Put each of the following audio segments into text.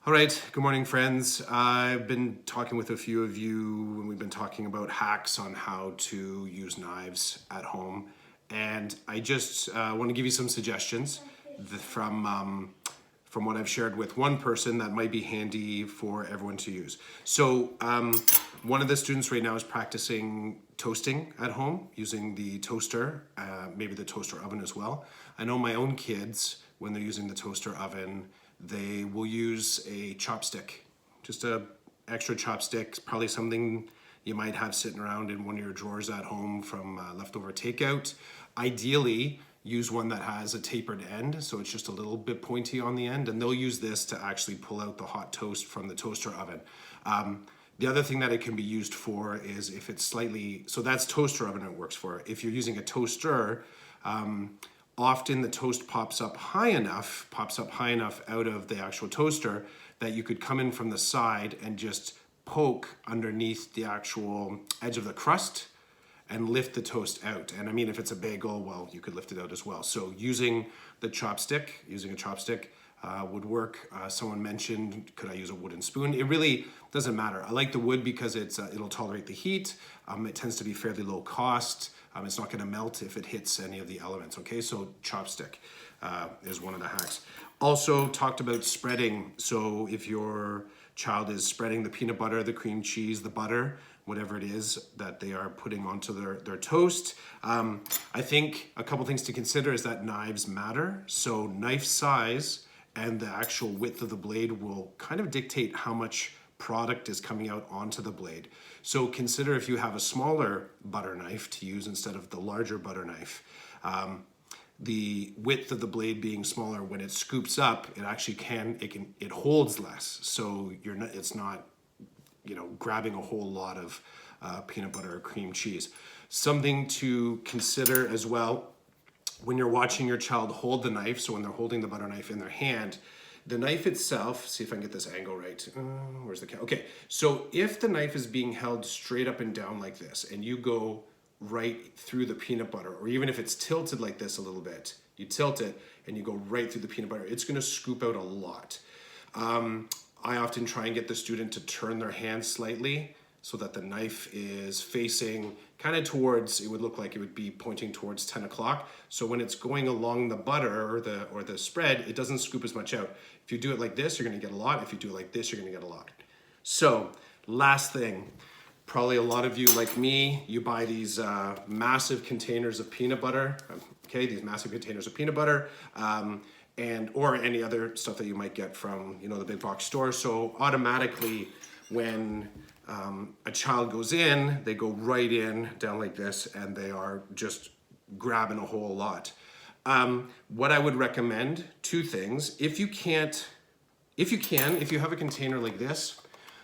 All right, good morning, friends. I've been talking with a few of you, and we've been talking about hacks on how to use knives at home. And I just want to give you some suggestions from what I've shared with one person that might be handy for everyone to use. So one of the students right now is practicing toasting at home using the toaster, maybe the toaster oven as well. I know my own kids, when they're using the toaster oven, they will use a chopstick, just a extra chopstick, probably something you might have sitting around in one of your drawers at home from leftover takeout. Ideally, use one that has a tapered end, so it's just a little bit pointy on the end, and they'll use this to actually pull out the hot toast from the toaster oven. The other thing that it can be used for is if it's slightly, so that's toaster oven it works for. If you're using a toaster, often the toast pops up high enough out of the actual toaster that you could come in from the side and just poke underneath the actual edge of the crust and lift the toast out. And I mean, if it's a bagel, well, you could lift it out as well. So using a chopstick would work. Someone mentioned, could I use a wooden spoon? It really doesn't matter. I like the wood because it'll tolerate the heat. It tends to be fairly low cost. It's not gonna melt if it hits any of the elements, okay? So chopstick is one of the hacks. Also talked about spreading. So if your child is spreading the peanut butter, the cream cheese, the butter, whatever it is that they are putting onto their toast. I think a couple things to consider is that knives matter. So knife size and the actual width of the blade will kind of dictate how much product is coming out onto the blade. So consider if you have a smaller butter knife to use instead of the larger butter knife. The width of the blade being smaller, when it scoops up, it holds less. So it's not, grabbing a whole lot of peanut butter or cream cheese. Something to consider as well when you're watching your child hold the knife, so when they're holding the butter knife in their hand, the knife itself, see if I can get this angle right. Where's the camera? Okay, so if the knife is being held straight up and down like this, and you go right through the peanut butter, or even if it's tilted like this a little bit, you tilt it and you go right through the peanut butter, it's gonna scoop out a lot. I often try and get the student to turn their hand slightly so that the knife is facing kind of towards, it would look like it would be pointing towards 10 o'clock. So when it's going along the butter or the spread, it doesn't scoop as much out. If you do it like this, you're gonna get a lot. If you do it like this, you're gonna get a lot. So last thing, probably a lot of you like me, you buy these massive containers of peanut butter, okay, these massive containers of peanut butter, or any other stuff that you might get from the big box store. So automatically when a child goes in, they go right in down like this, and they are just grabbing a whole lot. What I would recommend, two things. If you have a container like this,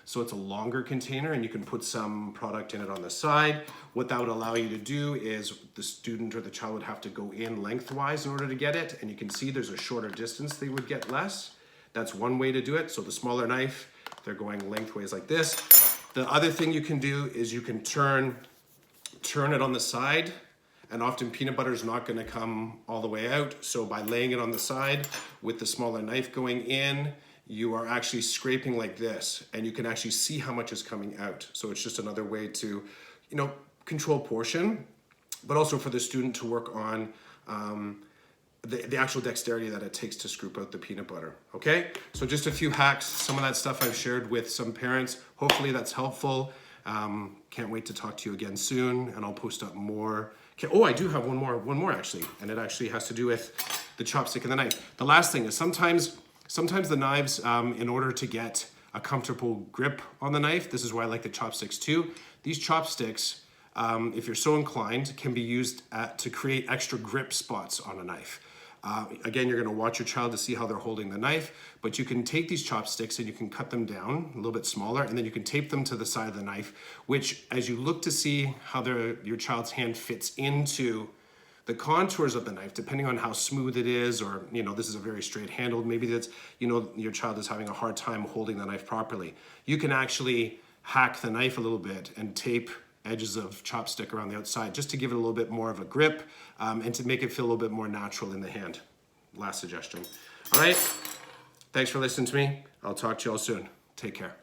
so it's a longer container and you can put some product in it on the side, what that would allow you to do is the student or the child would have to go in lengthwise in order to get it, and you can see there's a shorter distance, they would get less. That's one way to do it. So the smaller knife, they're going lengthways like this. The other thing you can do is you can turn it on the side, and often peanut butter is not gonna come all the way out. So by laying it on the side with the smaller knife going in, you are actually scraping like this, and you can actually see how much is coming out. So it's just another way to, control portion, but also for the student to work on the actual dexterity that it takes to scoop out the peanut butter, okay? So just a few hacks, some of that stuff I've shared with some parents. Hopefully that's helpful. Can't wait to talk to you again soon, and I'll post up more. Okay, oh, I do have one more actually, and it actually has to do with the chopstick and the knife. The last thing is sometimes the knives, in order to get a comfortable grip on the knife, this is why I like the chopsticks too. These chopsticks, if you're so inclined, can be used to create extra grip spots on a knife. Again, you're gonna watch your child to see how they're holding the knife, but you can take these chopsticks and you can cut them down a little bit smaller, and then you can tape them to the side of the knife, which as you look to see how your child's hand fits into the contours of the knife, depending on how smooth it is, or this is a very straight handled, maybe that's your child is having a hard time holding the knife properly, you can actually hack the knife a little bit and tape edges of chopstick around the outside just to give it a little bit more of a grip, and to make it feel a little bit more natural in the hand. Last suggestion. All right, thanks for listening to me. I'll talk to you all soon. Take care.